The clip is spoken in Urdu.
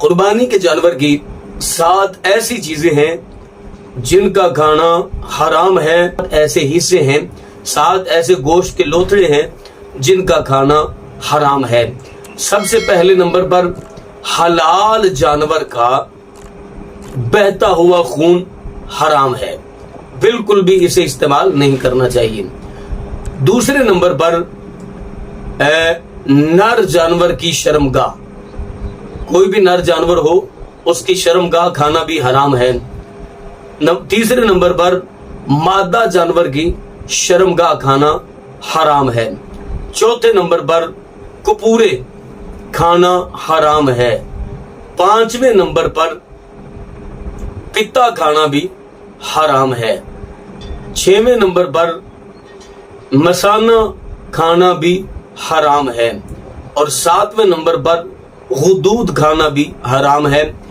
قربانی کے جانور کی 7 ایسی چیزیں ہیں جن کا کھانا حرام ہے، ایسے حصے ہیں، 7 ایسے گوشت کے لوتھڑے ہیں جن کا کھانا حرام ہے۔ سب سے پہلے نمبر پر حلال جانور کا بہتا ہوا خون حرام ہے، بالکل بھی اسے استعمال نہیں کرنا چاہیے۔ دوسرے نمبر پر نر جانور کی شرمگاہ، کوئی بھی نر جانور ہو اس کی شرمگاہ کھانا بھی حرام ہے۔ تیسرے نمبر پر مادہ جانور کی شرمگاہ کھانا حرام ہے۔ چوتھے نمبر پر کپورے کھانا حرام ہے۔ 5ویں نمبر پر پتا کھانا بھی حرام ہے۔ 6ویں نمبر پر مثانہ کھانا بھی حرام ہے، اور 7ویں نمبر پر غدود کھانا بھی حرام ہے۔